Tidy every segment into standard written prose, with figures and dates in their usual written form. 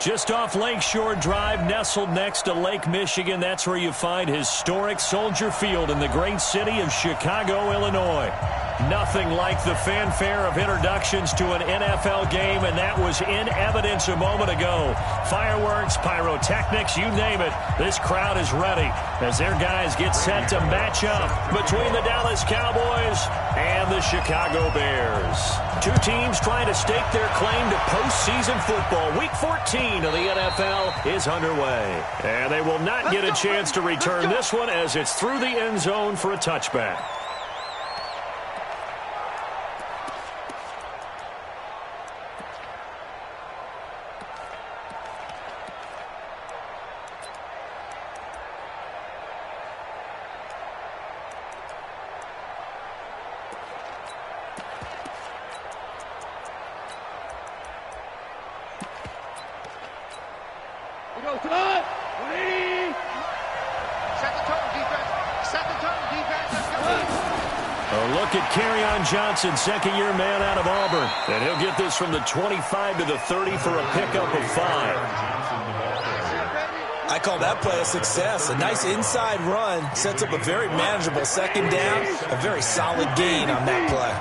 Just off Lakeshore Drive, nestled next to Lake Michigan, that's where you find historic Soldier Field in the great city of Chicago, Illinois. Nothing like the fanfare of introductions to an NFL game, and that was in evidence a moment ago. Fireworks, pyrotechnics, you name it. This crowd is ready as their guys get set to match up between the Dallas Cowboys and the Chicago Bears. Two teams trying to stake their claim to postseason football. Week 14 of the NFL is underway. And they will not get a chance to return this one as it's through the end zone for a touchback. Johnson, second-year man out of Auburn. And he'll get this from the 25 to the 30 for a pickup of 5. I call that play a success. A nice inside run sets up a very manageable second down. A very solid gain on that play.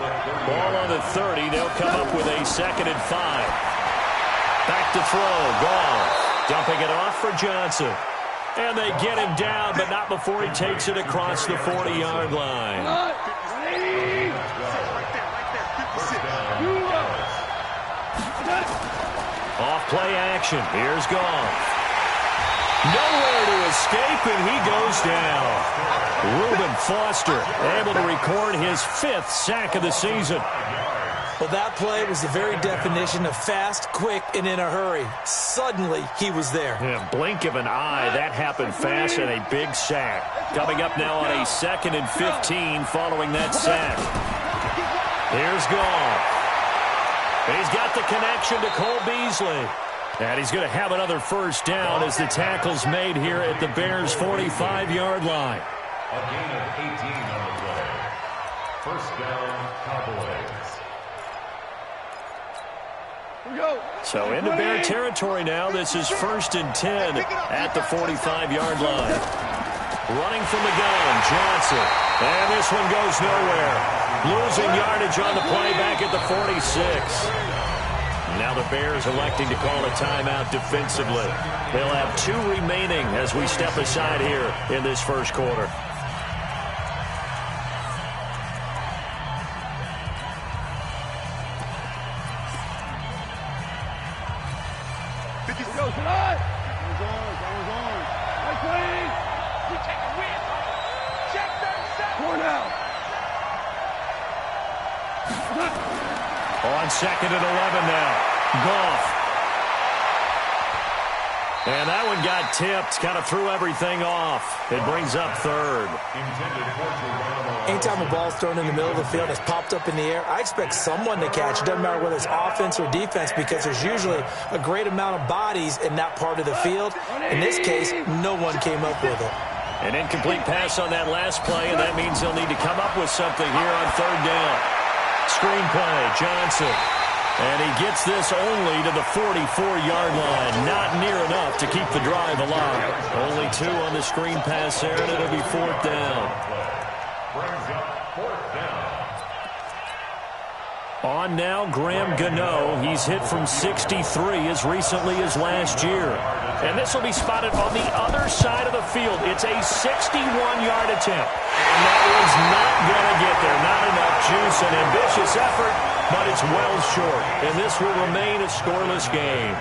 Ball on the 30. They'll come up with a 2nd and 5. Back to throw. Goff dumping it off for Johnson. And they get him down, but not before he takes it across the 40-yard line. Off play action. Here's Goff. Nowhere to escape, and he goes down. Reuben Foster able to record his 5th sack of the season. Well, that play was the very definition of fast, quick, and in a hurry. Suddenly, he was there. Yeah, blink of an eye, that happened fast, and a big sack. Coming up now on a 2nd and 15 following that sack. Here's Goff. He's got the connection to Cole Beasley. And he's going to have another first down as the tackle's made here at the Bears' 45-yard line. A gain of 18 on the play. First down, Cowboys. So into Bear territory now. This is 1st and 10 at the 45-yard line. Running from the gun, Johnson. And this one goes nowhere. Losing yardage on the play back at the 46. Now the Bears electing to call a timeout defensively. They'll have 2 remaining as we step aside here in this first quarter. On 2nd and 11 now. Goff. And that one got tipped. Kind of threw everything off. It brings up 3rd. Anytime a ball's thrown in the middle of the field, it's popped up in the air, I expect someone to catch. It doesn't matter whether it's offense or defense because there's usually a great amount of bodies in that part of the field. In this case, no one came up with it. An incomplete pass on that last play, and that means they'll need to come up with something here on 3rd down. Screen play, Johnson. And he gets this only to the 44-yard line. Not near enough to keep the drive alive. Only 2 on the screen pass there, and it'll be 4th down. Brings up 4th down. On now, Graham Gano. He's hit from 63 as recently as last year. And this will be spotted on the other side of the field. It's a 61-yard attempt. And that one's not going to get there. Not enough juice, an ambitious effort, but it's well short. And this will remain a scoreless game.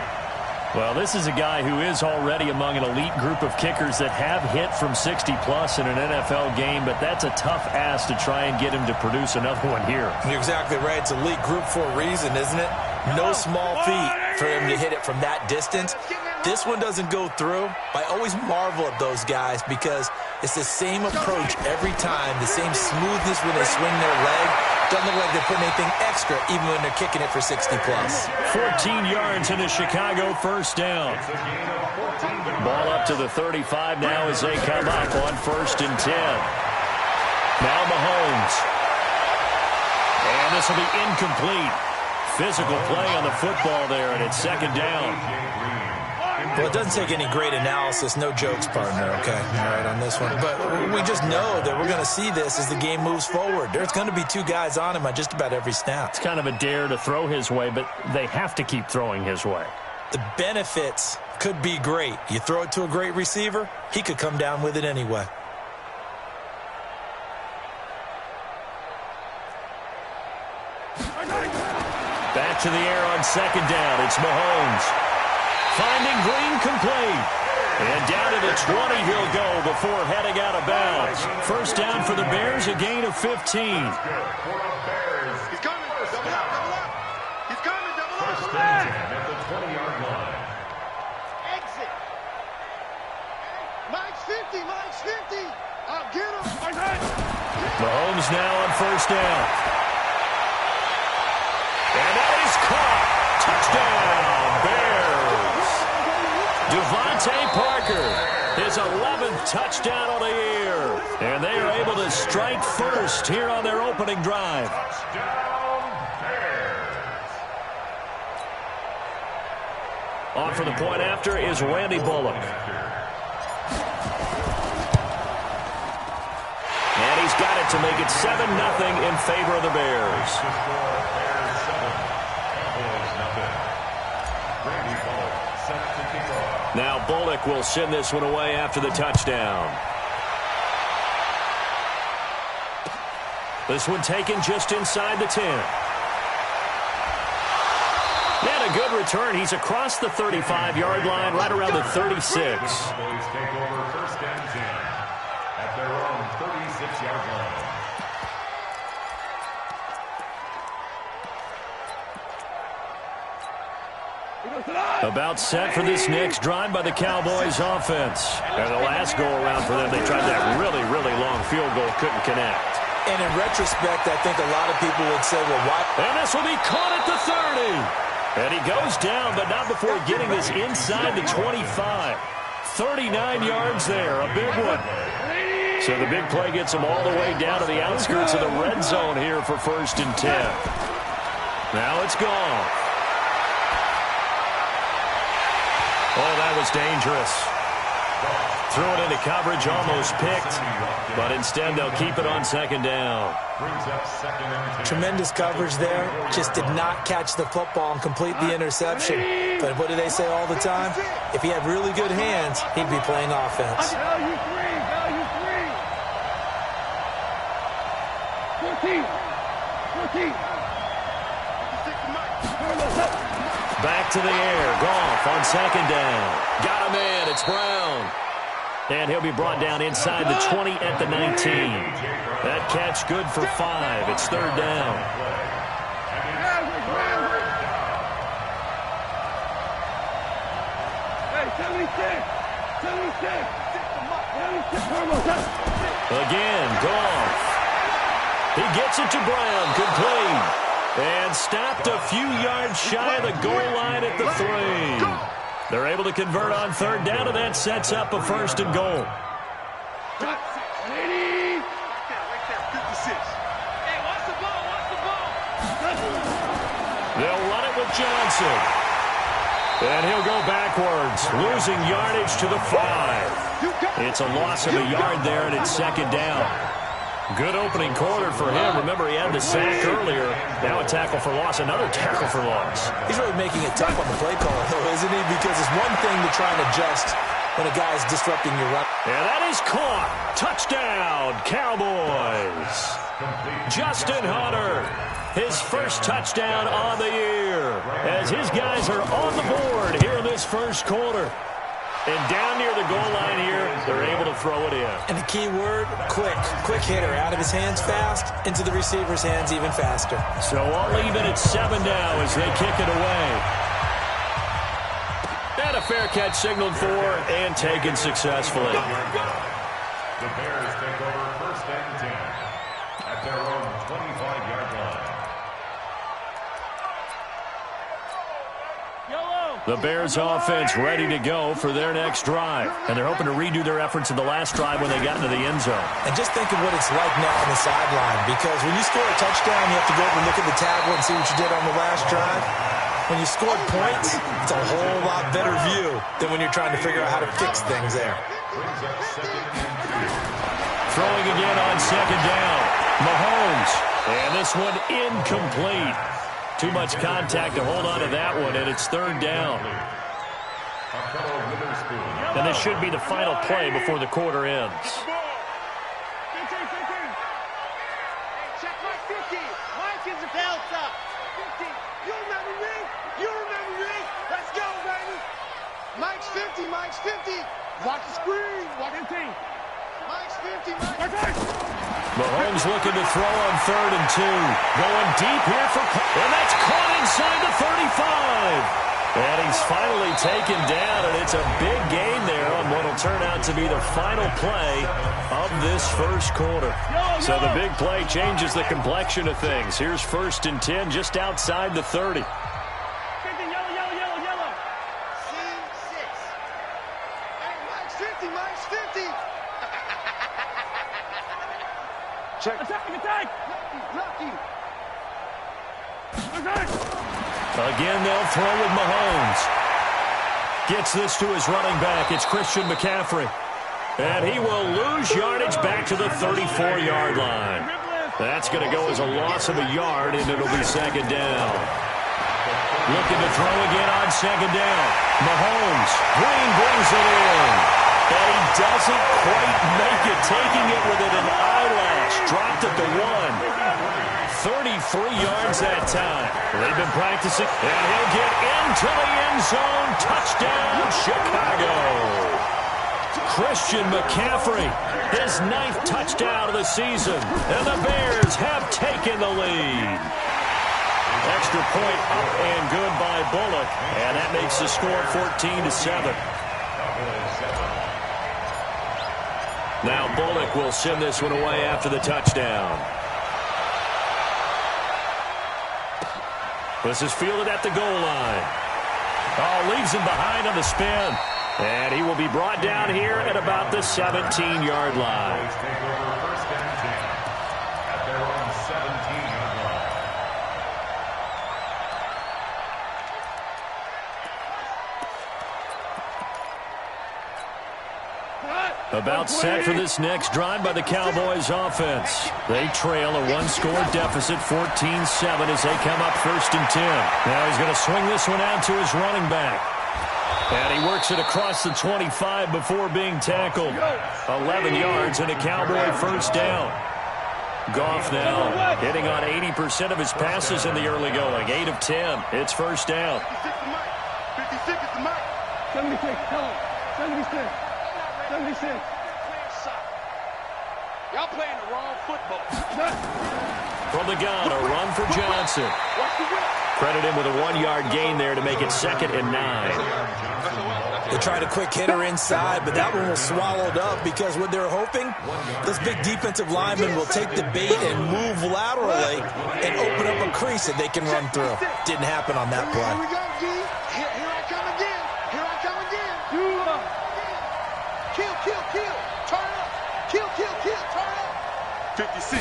Well, this is a guy who is already among an elite group of kickers that have hit from 60-plus in an NFL game, but that's a tough ask to try and get him to produce another one here. You're exactly right. It's elite group for a reason, isn't it? No small feat for him to hit it from that distance. This one doesn't go through. I always marvel at those guys because it's the same approach every time, the same smoothness when they swing their leg. Doesn't look like they're putting anything extra even when they're kicking it for 60-plus. 14 yards in a Chicago first down. Ball up to the 35 now as they come up on 1st and 10. Now Mahomes. And this will be incomplete. Physical play on the football there, and it's 2nd down. Well, it doesn't take any great analysis. No jokes, partner, okay? All right, on this one. But we just know that we're going to see this as the game moves forward. There's going to be two guys on him on just about every snap. It's kind of a dare to throw his way, but they have to keep throwing his way. The benefits could be great. You throw it to a great receiver, he could come down with it anyway. Back to the air on second down. It's Mahomes. Finding Green complete. And down to the 20 he'll go before heading out of bounds. First down for the Bears, a gain of 15. He's coming. Double up. He's coming. Double up. First down at the 20-yard line. Exit. Mike's 50. I'll get him. Mahomes now on first down. And that is caught. Touchdown, Bears. Devontae Parker, his 11th touchdown of the year. And they are able to strike first here on their opening drive. Touchdown, Bears. On for the point after is Randy Bullock. And he's got it to make it 7-0 in favor of the Bears. Now Bullock will send this one away after the touchdown. This one taken just inside the 10. And a good return. He's across the 35-yard line, right around the 36. Cowboys take over first and 10 at their own 36-yard line. About set for this next drive by the Cowboys offense. And the last go-around for them, they tried that really, really long field goal, couldn't connect. And in retrospect, I think a lot of people would say, well, why? And this will be caught at the 30. And he goes down, but not before getting this inside the 25. 39 yards there, a big one. So the big play gets him all the way down to the outskirts of the red zone here for first and 10. Now it's gone. Oh, that was dangerous. Threw it into coverage, almost picked, but instead they'll keep it on second down. Tremendous coverage there. Just did not catch the football and complete the interception. But what do they say all the time? If he had really good hands, he'd be playing offense. Value three. 14. Back to the air. Goff on second down. Got him in. It's Brown. And he'll be brought down inside the 20 at the 19. That catch good for 5. It's third down. Again, Goff. He gets it to Brown. Complete. And stopped a few yards shy of the goal line at the 3. They're able to convert on third down, and that sets up a first and goal. They'll run it with Johnson. And he'll go backwards, losing yardage to the 5. It's a loss of a yard there, and it's second down. Good opening quarter for him. Remember, he had the sack earlier. Now a tackle for loss, another tackle for loss. He's really making it tough on the play caller, though, isn't he? Because it's one thing to try and adjust when a guy's disrupting your run. And that is caught. Touchdown, Cowboys. Justin Hunter, his first touchdown on the year, as his guys are on the board here in this first quarter. And down near the goal line here, they're able to throw it in. And the key word, quick. Quick hitter. Out of his hands fast, into the receiver's hands even faster. So all even at 7 now as they kick it away. And a fair catch signaled for and taken successfully. The Bears take over first and 10 at their own 25-yard line. The Bears offense ready to go for their next drive. And they're hoping to redo their efforts in the last drive when they got into the end zone. And just think of what it's like now on the sideline. Because when you score a touchdown, you have to go over and look at the tablet and see what you did on the last drive. When you scored points, it's a whole lot better view than when you're trying to figure out how to fix things there. Throwing again on second down. Mahomes. And this one incomplete. Too much contact to hold on to that one, and it's third down. And this should be the final play before the quarter ends. Check my 50. Mike is the delta. 50. You remember me? You remember me? Let's go, baby. Mike's 50. Mike's 50. Watch the screen. Watch the team. Mike's 50. Mike's 50. Mahomes looking to throw on 3rd and 2. Going deep here and that's caught inside the 35. And he's finally taken down, and it's a big gain there on what will turn out to be the final play of this first quarter. So the big play changes the complexion of things. Here's 1st and 10 just outside the 30. 50, yellow. C6. Hey, Mike's 50. Mike's 50. Check. Attack. Lucky. Again, they'll throw with Mahomes. Gets this to his running back. It's Christian McCaffrey. And he will lose yardage back to the 34-yard line. That's going to go as a loss of a yard, and it'll be second down. Looking to throw again on second down. Mahomes. Green brings it in. And he doesn't quite make it, taking it within an eyelash. Dropped at the 1. 33 yards that time. They've been practicing, and he'll get into the end zone. Touchdown, Chicago. Christian McCaffrey, his 9th touchdown of the season, and the Bears have taken the lead. Extra point up and good by Bullock, and that makes the score 14-7. Now Bullock will send this one away after the touchdown. This is fielded at the goal line. Oh, leaves him behind on the spin. And he will be brought down here at about the 17-yard line. About set for this next drive by the Cowboys offense. They trail a 1-score deficit, 14-7, as they come up 1st and 10. Now he's going to swing this one out to his running back. And he works it across the 25 before being tackled. 11 yards and a Cowboy first down. Goff now hitting on 80% of his passes in the early going. 8 of 10. It's first down. 56 is the mic. 76. Tell him. 76. 76. Y'all playing the wrong football. From the gun, a run for Johnson. Credit him with a 1-yard gain there to make it 2nd and 9. They tried a quick hitter inside, but that one was swallowed up because what they're hoping, this big defensive lineman will take the bait and move laterally and open up a crease that they can run through. Didn't happen on that play. Here we go, D. Here I come again. Here I come again. Kill. Turn up. Kill. Turn up. 56. 56.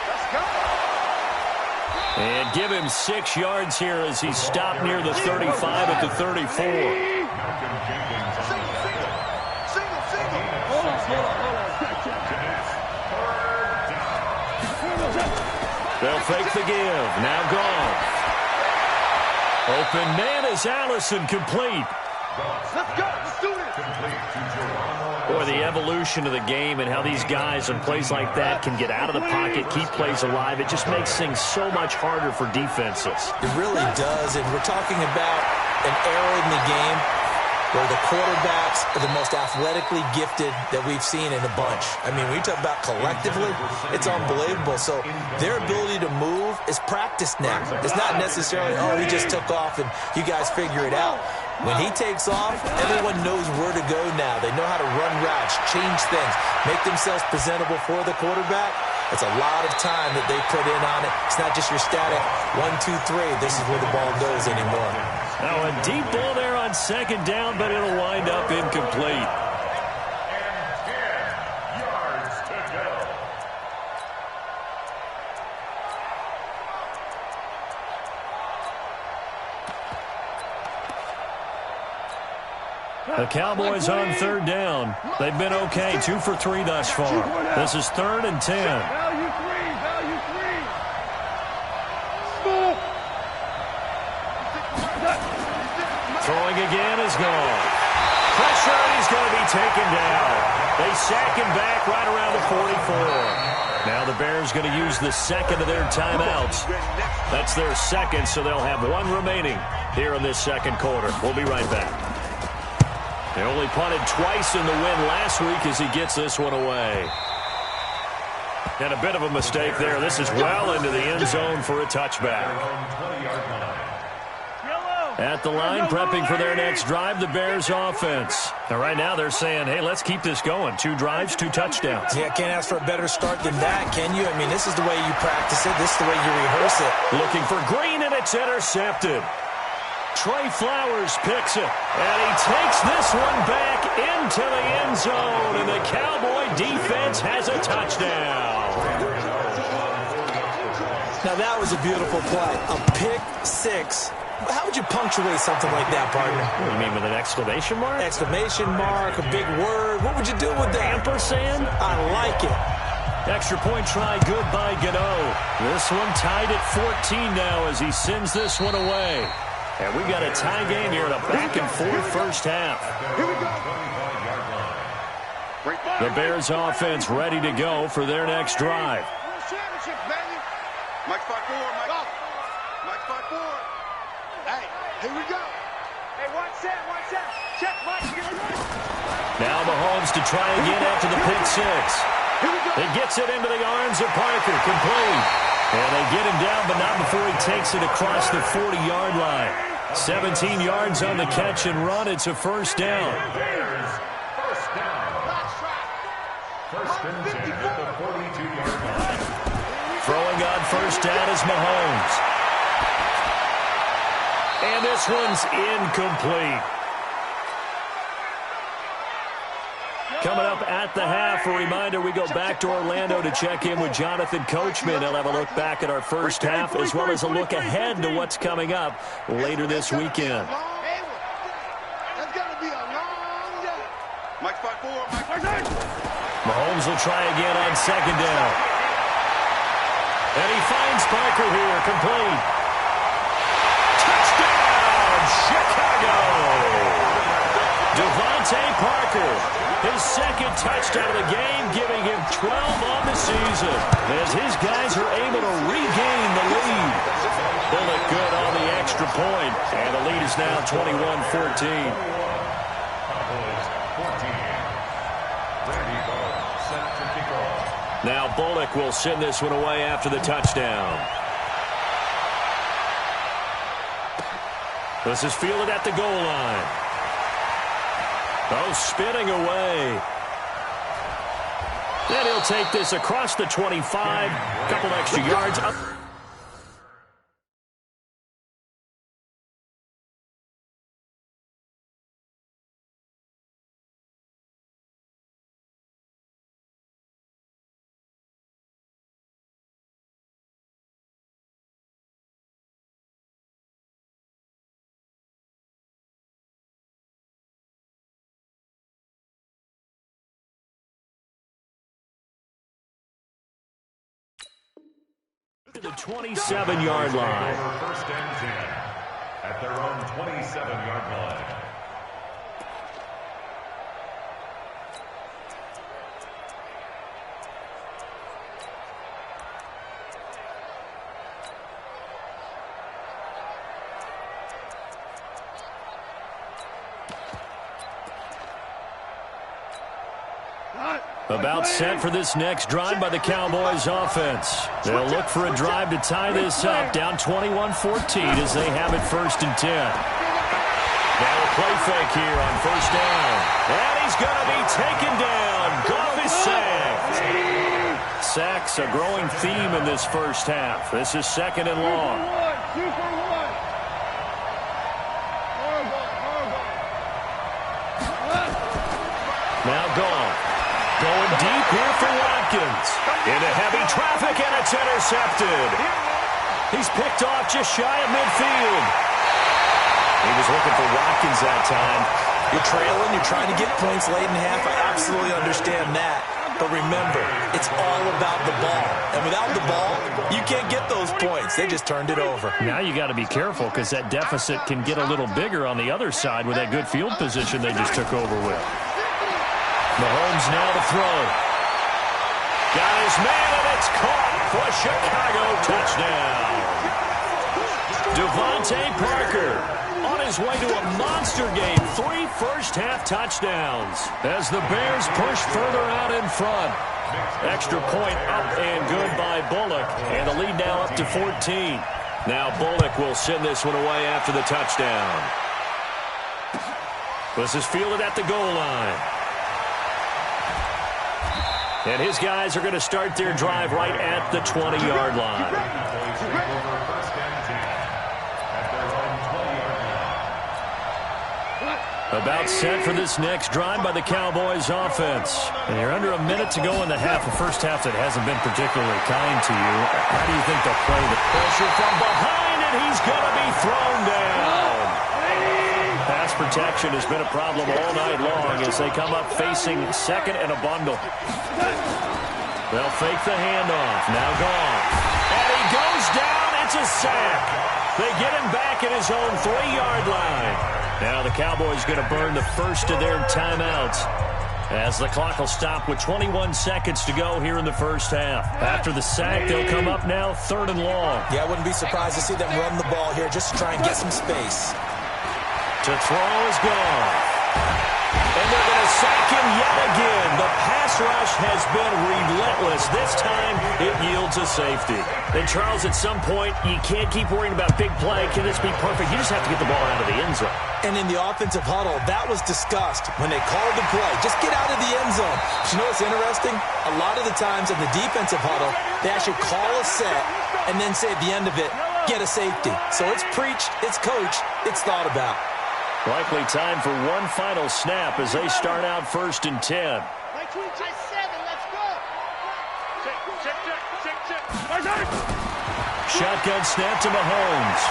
Let's go. And give him 6 yards here as he stopped near the 35 at the 34. Single. Hold on. They'll fake the give. Now Goff. Open man is Allison, complete. Let's go. Let's do this. Boy, the evolution of the game and how these guys in plays like that can get out of the pocket, keep plays alive, it just makes things so much harder for defenses. It really does, and we're talking about an era in the game where the quarterbacks are the most athletically gifted that we've seen in a bunch. I mean, when you talk about collectively, it's unbelievable. So their ability to move is practiced now. It's not necessarily, oh, he just took off and you guys figure it out. When he takes off, everyone knows where to go now. They know how to run routes, change things, make themselves presentable for the quarterback. It's a lot of time that they put in on it. It's not just your static 1, 2, 3. This is where the ball goes anymore. Now a deep ball there on second down, but it'll wind up incomplete. And 10 yards. The Cowboys on third down. They've been okay, 2 for 3 thus far. This is 3rd and 10. Value three. Throwing again is gone. Pressure, and he's going to be taken down. They sack him back right around the 44. Now the Bears going to use the second of their timeouts. That's their second, so they'll have 1 remaining here in this second quarter. We'll be right back. They only punted twice in the win last week as he gets this one away. And a bit of a mistake there. This is well into the end zone for a touchback. At the line, prepping for their next drive, the Bears offense. Now, right now, they're saying, hey, let's keep this going. 2 drives, 2 touchdowns. Yeah, can't ask for a better start than that, can you? I mean, this is the way you practice it. This is the way you rehearse it. Looking for Green, and it's intercepted. Trey Flowers picks it, and he takes this one back into the end zone, and the Cowboy defense has a touchdown. Now, that was a beautiful play. A pick 6. How would you punctuate something like that, partner? What do you mean, with an exclamation mark? Exclamation mark, a big word. What would you do with that? Ampersand? I like it. Extra point try, good by Gano. This one tied at 14 now as he sends this one away. And we've got a tie game here in a back-and-forth first half. Here we go. The Bears offense ready to go for their next drive. Championship, baby. Mike 5-4, Mike. Mike 5-4. Hey, here we go. Hey, watch that. Check, Mike. Now Mahomes to try again after the pick 6. Here we go. He gets it into the arms of Parker, complete. And they get him down, but not before he takes it across the 40-yard line. 17 yards on the catch and run. It's a first down. First down. First and 10 at the 42-yard line. Throwing on first down is Mahomes. And this one's incomplete. Coming up at the half, a reminder, we go back to Orlando to check in with Jonathan Coachman. He'll have a look back at our first half as well as a look ahead to what's coming up later this weekend. That's going to be a long day. Mike 5-4, Mike 5-4. Mahomes will try again on second down. And he finds Parker here, complete. Touchdown, Chicago! Devontae Parker, his second touchdown of the game, giving him 12 on the season as his guys are able to regain the lead. Bullock good on the extra point, and the lead is now 21-14. Cowboys 14. Randy Bullock set to kick off. Now Bullock will send this one away after the touchdown. This is fielded at the goal line. Oh, spinning away. Then he'll take this across the 25. Couple extra yards up. To the 27-yard line. First and 10 at their own 27-yard line. About set for this next drive by the Cowboys offense. They'll look for a drive to tie this up, down 21-14 as they have it first and 10. Now a play fake here on first down. And he's going to be taken down. Goff is sacked. Sacks a growing theme in this first half. This is second and long. Now Goff. Going deep here for Watkins. Into heavy traffic, and it's intercepted. He's picked off just shy of midfield. He was looking for Watkins that time. You're trailing, you're trying to get points late in half. I absolutely understand that. But remember, it's all about the ball. And without the ball, you can't get those points. They just turned it over. Now you got to be careful because that deficit can get a little bigger on the other side with that good field position they just took over with. Mahomes now to throw. Got his man, and it's caught for a Chicago touchdown. Devontae Parker on his way to a monster game. 3 first-half touchdowns as the Bears push further out in front. Extra point up and good by Bullock, and the lead now up to 14. Now Bullock will send this one away after the touchdown. This is fielded at the goal line. And his guys are going to start their drive right at the 20-yard line. About set for this next drive by the Cowboys offense. And you're under a minute to go in the half, the first half that hasn't been particularly kind to you. How do you think they'll play the pressure from behind, and he's going to be thrown down. Pass protection has been a problem all night long as they come up facing second and a bundle. They'll fake the handoff. Now gone. And he goes down. It's a sack. They get him back at his own 3-yard line. Now the Cowboys going to burn the first of their timeouts as the clock will stop with 21 seconds to go here in the first half. After the sack, they'll come up now 3rd and long. Yeah, I wouldn't be surprised to see them run the ball here just to try and get some space. To throw is gone. And they're going to sack him yet again. The pass rush has been relentless. This time, it yields a safety. And, Charles, at some point, you can't keep worrying about big play. Can this be perfect? You just have to get the ball out of the end zone. And in the offensive huddle, that was discussed when they called the play. Just get out of the end zone. But you know what's interesting? A lot of the times in the defensive huddle, they actually call a set and then say at the end of it, get a safety. So it's preached, it's coached, it's thought about. Likely time for one final snap as they start out 1st and 10. Shotgun snap to Mahomes.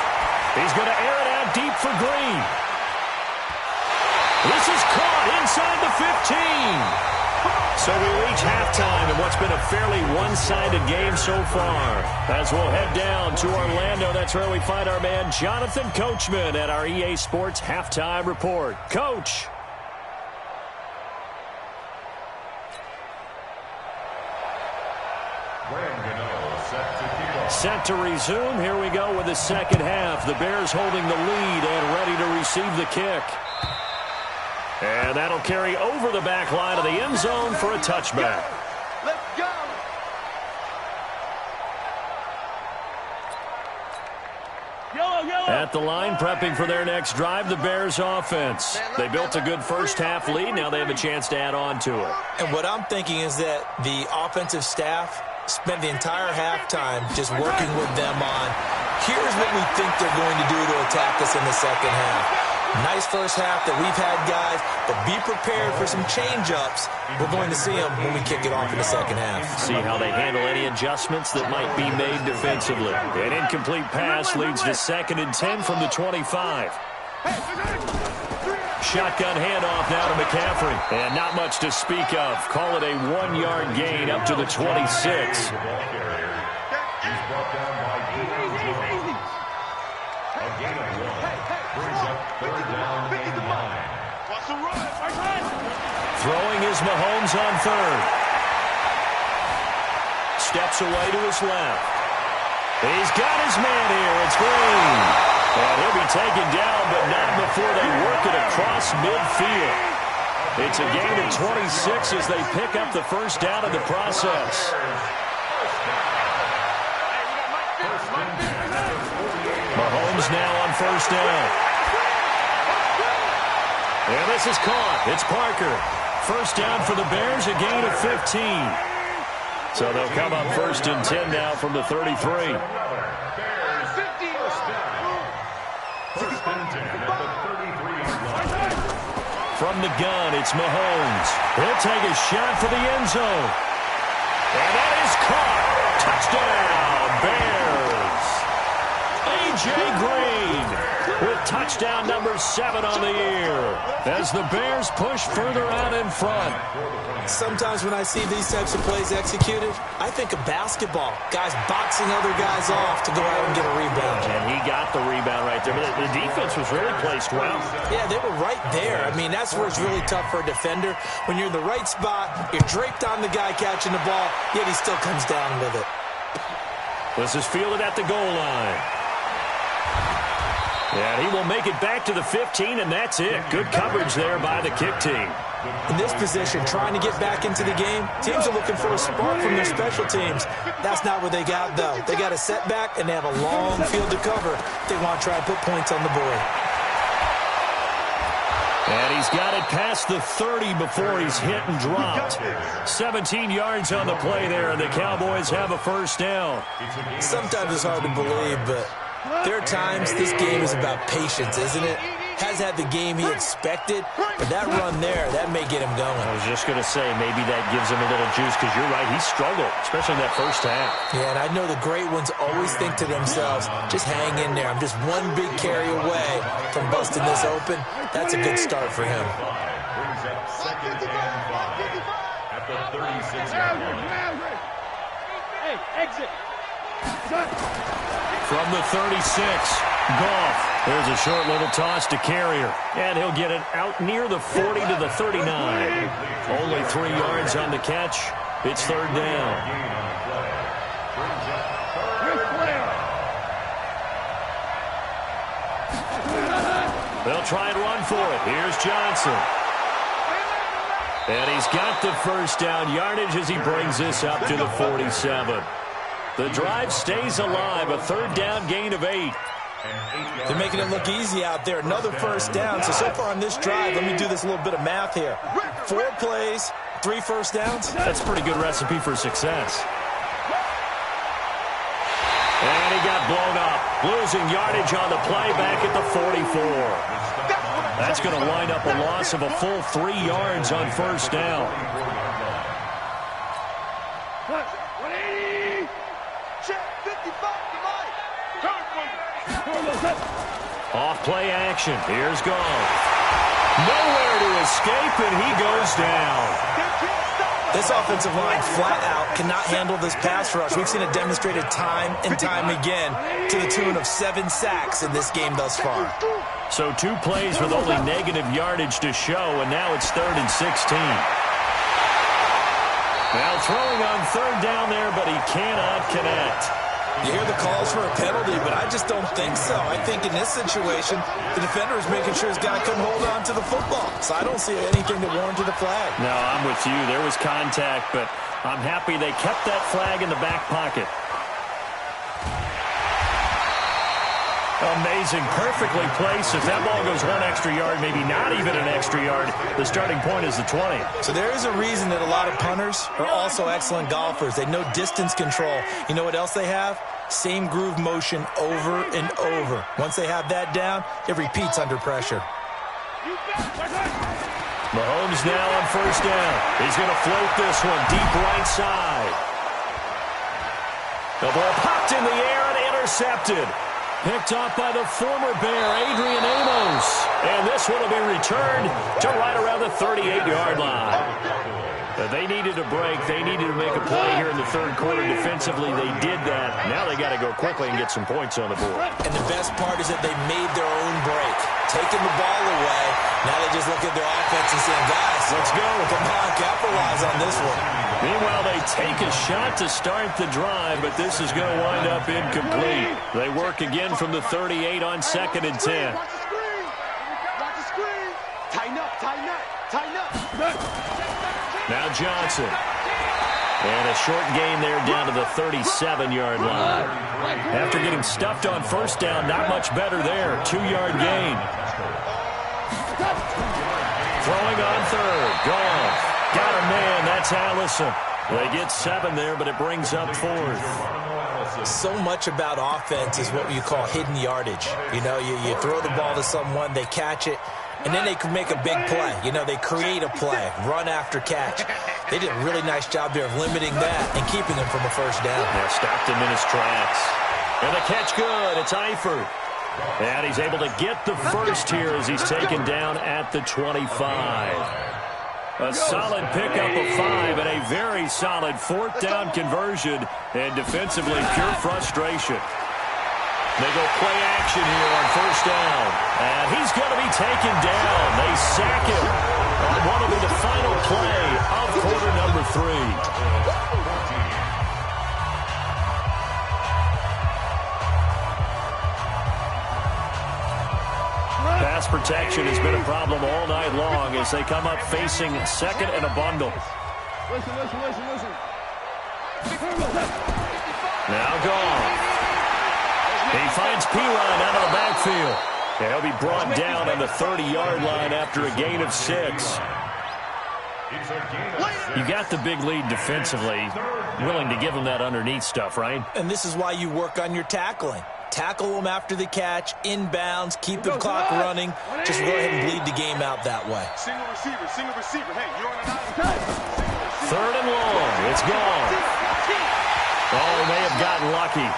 He's going to air it out deep for Green. This is caught inside the 15. So we reach halftime in what's been a fairly one-sided game so far. As we'll head down to Orlando, that's where we find our man Jonathan Coachman at our EA Sports Halftime Report. Coach. Set to resume. Here we go with the second half. The Bears holding the lead and ready to receive the kick. And that'll carry over the back line of the end zone for a touchback. Let's go. At the line, prepping for their next drive, the Bears offense. They built a good first half lead. Now they have a chance to add on to it. And what I'm thinking is that the offensive staff spent the entire halftime just working with them on, here's what we think they're going to do to attack us in the second half. Nice first half that we've had, guys, but be prepared for some change-ups. We're going to see them when we kick it off in the second half. See how they handle any adjustments that might be made defensively. An incomplete pass leads to 2nd and 10 from the 25. Shotgun handoff now to McCaffrey. And not much to speak of. Call it a 1-yard gain up to the 26. Throwing is Mahomes on 3rd. Steps away to his left. He's got his man here. It's Green. And he'll be taken down, but not before they work it across midfield. It's a gain of 26 as they pick up the first down in the process. Mahomes now on 1st down. And this is caught. It's Parker. First down for the Bears, a gain of 15. So they'll come up 1st and 10 now from the 33. From the gun, it's Mahomes. He'll take a shot for the end zone. And that is caught. Touchdown, Bears. A.J. Green with touchdown number 7 on the year as the Bears push further out in front. Sometimes when I see these types of plays executed, I think of basketball. Guys boxing other guys off to go out and get a rebound. And he got the rebound right there. But the defense was really placed well. Yeah, they were right there. I mean, that's where it's really tough for a defender. When you're in the right spot, you're draped on the guy catching the ball, yet he still comes down with it. This is fielded at the goal line. And he will make it back to the 15, and that's it. Good coverage there by the kick team. In this position, trying to get back into the game, teams are looking for a spark from their special teams. That's not what they got, though. They got a setback, and they have a long field to cover. They want to try and put points on the board. And he's got it past the 30 before he's hit and dropped. 17 yards on the play there, and the Cowboys have a first down. Sometimes it's hard to believe, but there are times this game is about patience, isn't it? Has had the game he expected, but that run there, that may get him going. I was just going to say, maybe that gives him a little juice, because you're right, he struggled, especially in that first half. Yeah, and I know the great ones always think to themselves, just hang in there. I'm just one big carry away from busting this open. That's a good start for him. Brings up second and 5 at the 36-yard line. Hey, exit. From the 36, Goff. There's a short little toss to Carrier, and he'll get it out near the 40 to the 39. Only 3 yards on the catch. It's third down. They'll try and run for it. Here's Johnson. And he's got the first down yardage as he brings this up to the 47. The drive stays alive, a third down gain of 8. They're making it look easy out there. Another first down. So far on this drive, let me do this little bit of math here. 4 plays, 3 first downs. That's a pretty good recipe for success. And he got blown up. Losing yardage on the play back at the 44. That's going to wind up a loss of a full 3 yards on first down. Off play action. Here's Goff. Nowhere to escape, and he goes down. This offensive line flat out cannot handle this pass rush. We've seen it demonstrated time and time again to the tune of 7 sacks in this game thus far. So 2 plays with only negative yardage to show, and now it's 3rd and 16. Now throwing on third down there, but he cannot connect. You hear the calls for a penalty, but I just don't think so. I think in this situation, the defender is making sure his guy couldn't hold on to the football. So I don't see anything that warranted a flag. No, I'm with you. There was contact, but I'm happy they kept that flag in the back pocket. Amazing. Perfectly placed. If that ball goes 1 extra yard, maybe not even an extra yard, the starting point is the 20. So there is a reason that a lot of punters are also excellent golfers. They know distance control. You know what else they have? Same groove motion over and over. Once they have that down, it repeats under pressure. Mahomes now on first down. He's going to float this one deep right side. The ball popped in the air and intercepted. Picked off by the former Bear, Adrian Amos. And this one will be returned to right around the 38-yard line. They needed a break. They needed to make a play here in the third quarter defensively. They did that. Now they got to go quickly and get some points on the board. And the best part is that they made their own break. Taking the ball away. Now they just look at their offense and saying, guys, let's go. Come on, capitalize on this one. Meanwhile, they take a shot to start the drive, but this is going to wind up incomplete. They work again from the 38 on 2nd and 10. Watch the screen. Watch the screen. Tighten up, tighten up, tighten up. Now Johnson. And a short gain there down to the 37-yard line. After getting stuffed on first down, not much better there. 2-yard gain. Throwing on third. Goff. Got a man. That's Allison. They get 7 there, but it brings up 4th. So much about offense is what you call hidden yardage. You know, you throw the ball to someone, they catch it, and then they can make a big play. You know, they create a play, run after catch. They did a really nice job there of limiting that and keeping him from a first down. Yeah, stopped him in his tracks. And the catch good. It's Eifert. And he's able to get the first here as he's taken down at the 25. A solid pickup of 5 and a very solid fourth down conversion. And defensively, pure frustration. They go play action here on first down. And he's going to be taken down. They sack him on what will be the final play of quarter number 3. Pass protection has been a problem all night long as they come up facing second and a bundle. Listen. Now gone. He finds Pirine out of the backfield. And he'll be brought down on the 30-yard line after a gain of 6. You got the big lead defensively. Willing to give him that underneath stuff, right? And this is why you work on your tackling. Tackle them after the catch, inbounds, keep the clock running. Just go ahead and bleed the game out that way. Single receiver. Hey, you're on an Third and long. It's gone. Oh, he may have gotten lucky.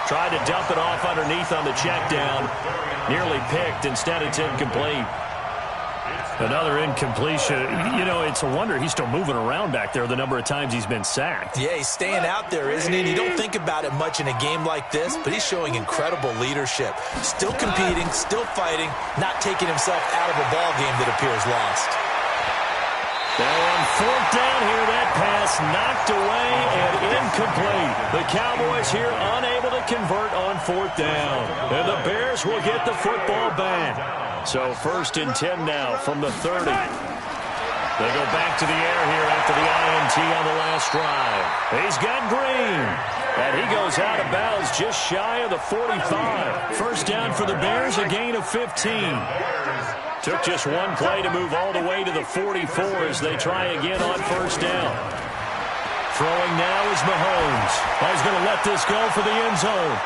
Tried to dump it off underneath on the check down. Nearly picked. Instead, it's incomplete. Another incompletion. You know, it's a wonder he's still moving around back there the number of times he's been sacked. Yeah, he's staying out there, isn't he? And you don't think about it much in a game like this, but he's showing incredible leadership. Still competing, still fighting, not taking himself out of a ball game that appears lost. And fourth down here, that pass knocked away and incomplete. The Cowboys here unable to convert on fourth down. And the Bears will get the football back. So first and 10 now from the 30. They go back to the air here after the INT on the last drive. He's got Green. And he goes out of bounds just shy of the 45. First down for the Bears, a gain of 15. Took just one play to move all the way to the 44 as they try again on first down. Throwing now is Mahomes. He's going to let this go for the end zone.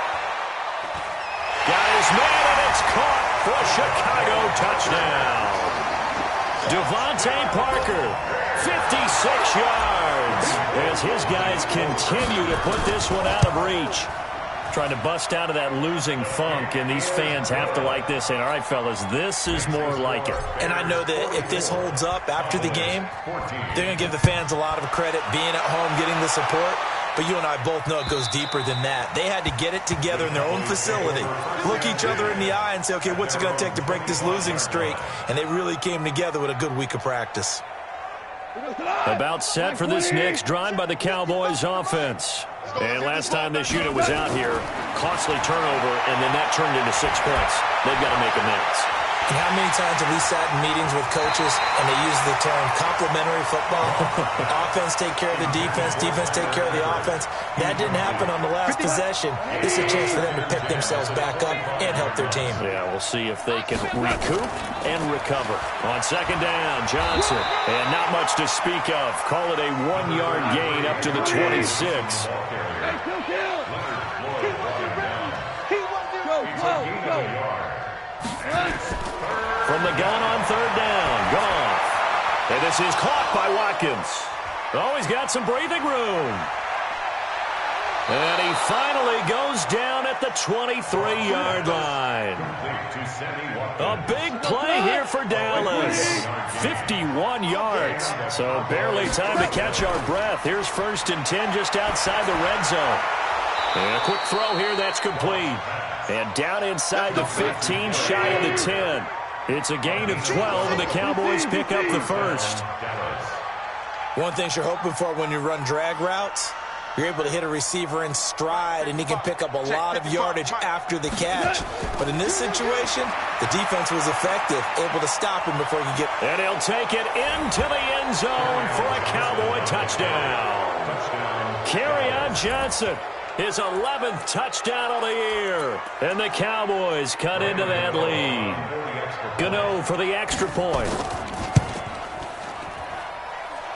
Got his man, and it's caught for a Chicago touchdown. Devontae Parker, 56 yards, as his guys continue to put this one out of reach. Trying to bust out of that losing funk, and these fans have to like this. Saying, all right, fellas, this is more like it. And I know that if this holds up after the game, they're going to give the fans a lot of credit, being at home, getting the support. But you and I both know it goes deeper than that. They had to get it together in their own facility, look each other in the eye and say, okay, what's it going to take to break this losing streak? And they really came together with a good week of practice. About set for this next drive by the Cowboys offense. And last time this unit was out here, costly turnover, and then that turned into 6 points. They've got to make amends. And how many times have we sat in meetings with coaches and they use the term complementary football? Offense take care of the defense, defense take care of the offense. That didn't happen on the last possession. This is a chance for them to pick themselves back up and help their team. Yeah, we'll see if they can recoup and recover. On second down, Johnson. And not much to speak of. Call it a 1-yard gain up to the 26. From the gun on third down, Goff. And this is caught by Watkins. Oh, he's got some breathing room. And he finally goes down at the 23-yard line. A big play here for Dallas. 51 yards. So barely time to catch our breath. Here's first and 10 just outside the red zone. And a quick throw here, that's complete. And down inside the 15, shy of the 10. It's a gain of 12, and the Cowboys pick up the first. One thing you're hoping for when you run drag routes, you're able to hit a receiver in stride, and he can pick up a lot of yardage after the catch. But in this situation, the defense was effective, able to stop him before he could get... And he'll take it into the end zone for a Cowboy touchdown. Kerryon Johnson. His 11th touchdown of the year. And the Cowboys cut into that lead. Gano for the extra point.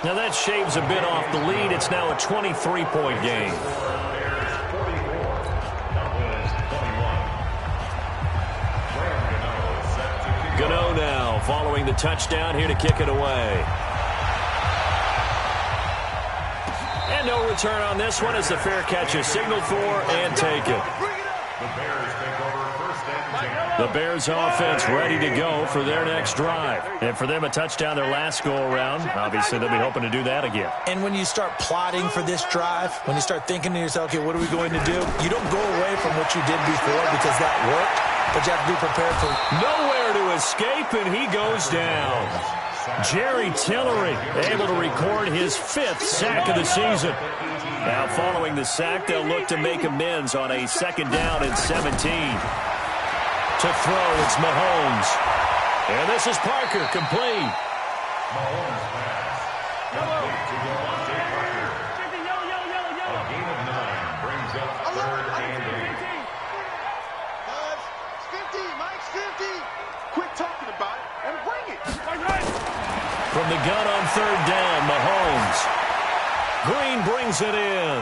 Now that shaves a bit off the lead. It's now a 23-point game. Gano now following the touchdown here to kick it away. And no return on this one as the fair catch is signaled for and taken. Bears take over first and 10. The Bears offense ready to go for their next drive. And for them, a touchdown their last go-around. Obviously, they'll be hoping to do that again. And when you start plotting for this drive, when you start thinking to yourself, okay, what are we going to do? You don't go away from what you did before because that worked, but you have to be prepared for nowhere to escape, and he goes down. Jerry Tillery able to record his 5th sack of the season. Now, following the sack, they'll look to make amends on a 2nd down and 17. To throw, it's Mahomes. And this is Parker, complete. Mahomes pass. Complete to Devontae Parker. A gain of 9 brings up 3rd and 8. It's 50. Mike's 50. Quit talking about it and bring it. From the gun on 3rd down, Mahomes. Green brings it in.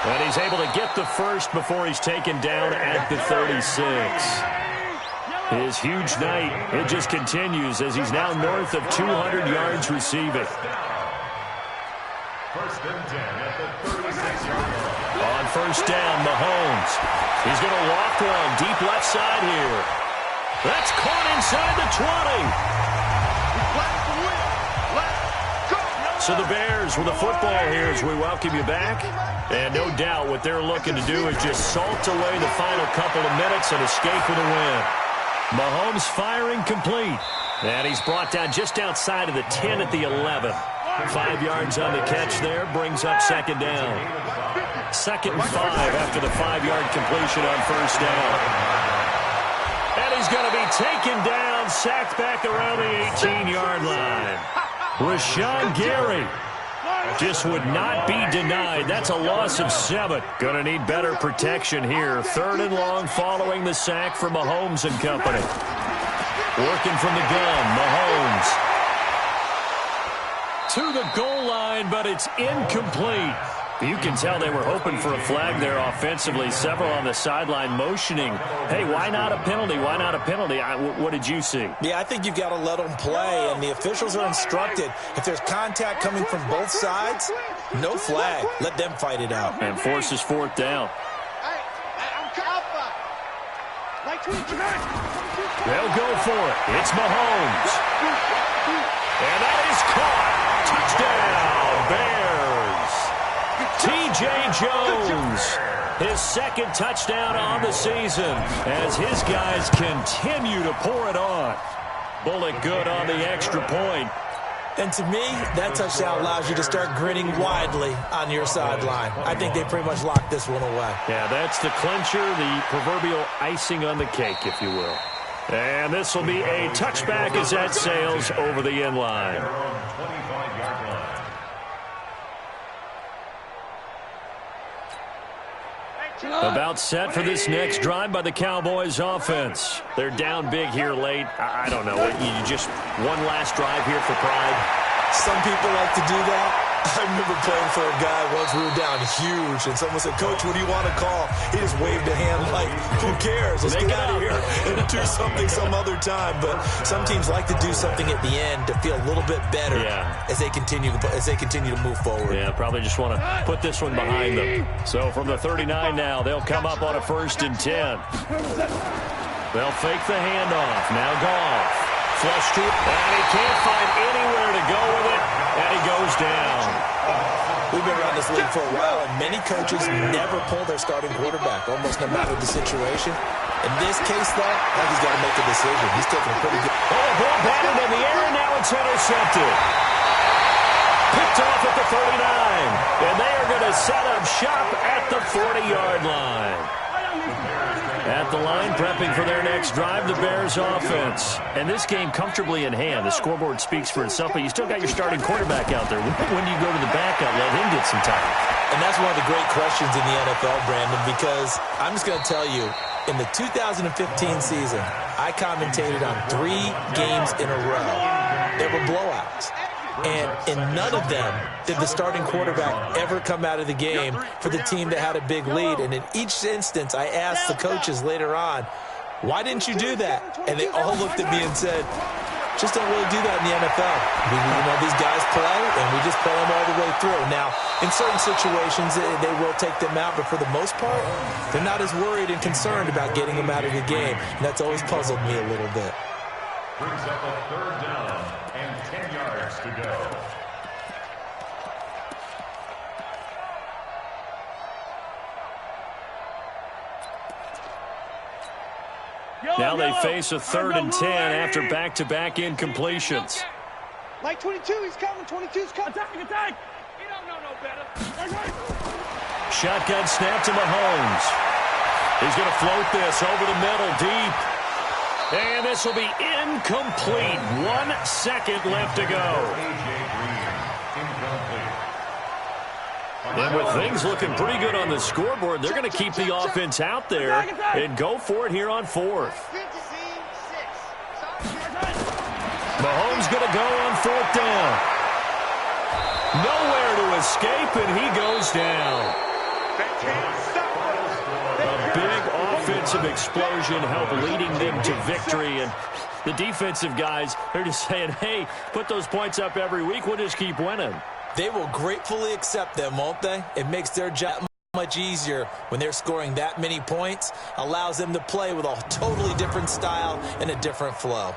And he's able to get the first before he's taken down at the 36. His huge night, it just continues as he's now north of 200 yards receiving. First and 10 at the 36-yard line. On 1st down, Mahomes. He's going to walk one deep left side here. That's caught inside the 20. So the Bears with a football here as we welcome you back. And no doubt what they're looking to do is just salt away the final couple of minutes and escape with a win. Mahomes firing complete. And he's brought down just outside of the 10 at the 11. 5 yards on the catch there brings up 2nd down. 2nd and 5 after the 5-yard completion on 1st down. And he's going to be taken down, sacked back around the 18-yard line. Rashawn Gary just would not be denied. That's a loss of 7. Going to need better protection here. 3rd and long following the sack from Mahomes and company. Working from the gun, Mahomes. To the goal line, but it's incomplete. You can tell they were hoping for a flag there offensively. Several on the sideline motioning, hey, why not a penalty? Why not a penalty? What did you see? Yeah, I think you've got to let them play, and the officials are instructed. If there's contact coming from both sides, no flag. Let them fight it out. And forces 4th down. They'll go for it. It's Mahomes. And that is caught. Touchdown, Bears. T.J. Jones, his 2nd touchdown on the season as his guys continue to pour it on. Bullet good on the extra point. And to me, that touchdown allows you to start grinning widely on your sideline. I think they pretty much locked this one away. Yeah, that's the clincher, the proverbial icing on the cake, if you will. And this will be a touchback as that sails over the end line. About set for this next drive by the Cowboys offense. They're down big here late. I don't know. You just one last drive here for pride. Some people like to do that. I remember playing for a guy once. We were down huge, and someone said, Coach, what do you want to call? He just waved a hand like, who cares? Let's get out of here and do something some other time. But some teams like to do something at the end to feel a little bit better as they continue to move forward. Yeah, probably just want to put this one behind them. So from the 39 now, they'll come up on a 1st and 10. They'll fake the handoff. Now Goff. Flush to it, and he can't find anywhere to go with it, and he goes down. We've been around this league for a while, and many coaches never pull their starting quarterback, almost no matter the situation. In this case, though, I think he's got to make a decision. He's taking a pretty good... Oh, a ball batted in the air, and now it's intercepted. Picked off at the 39, and they are going to set up shop at the 40-yard line. At the line, prepping for their next drive, the Bears offense. And this game comfortably in hand. The scoreboard speaks for itself, but you still got your starting quarterback out there. When do you go to the backup, let him get some time? And that's one of the great questions in the NFL, Brandon, because I'm just going to tell you, in the 2015 season, I commentated on 3 games in a row. There were blowouts. And in none of them did the starting quarterback ever come out of the game for the team that had a big lead. And in each instance, I asked the coaches later on, why didn't you do that? And they all looked at me and said, Just don't really do that in the NFL. These guys play, and we just play them all the way through. Now, in certain situations, they will take them out, but for the most part, they're not as worried and concerned about getting them out of the game. And that's always puzzled me a little bit. Brings up a 3rd down and 10 yards to go. Now they face a 3rd and 10 after back-to-back incompletions. Mike 22, he's coming. 22's coming. Attack. He don't know no better. Shotgun snap to Mahomes. He's going to float this over the middle, deep. And this will be incomplete. 1 second left to go. And with things looking pretty good on the scoreboard, they're going to keep the offense out there and go for it here on 4th. Mahomes going to go on 4th down. Nowhere to escape, and he goes down. A big offensive explosion helped leading them to victory, and the defensive guys, they're just saying, hey, put those points up every week, we'll just keep winning. They will gratefully accept them, won't they? It makes their job much easier when they're scoring that many points, allows them to play with a totally different style and a different flow.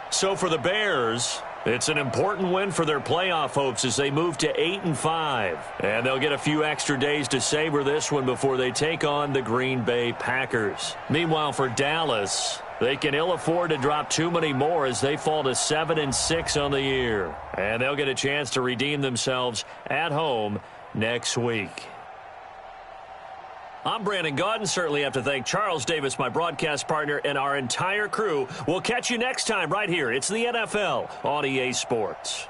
So for the Bears, it's an important win for their playoff hopes as they move to 8-5. And they'll get a few extra days to savor this one before they take on the Green Bay Packers. Meanwhile, for Dallas, they can ill afford to drop too many more as they fall to 7-6 on the year. And they'll get a chance to redeem themselves at home next week. I'm Brandon Gaudin. Certainly have to thank Charles Davis, my broadcast partner, and our entire crew. We'll catch you next time right here. It's the NFL on EA Sports.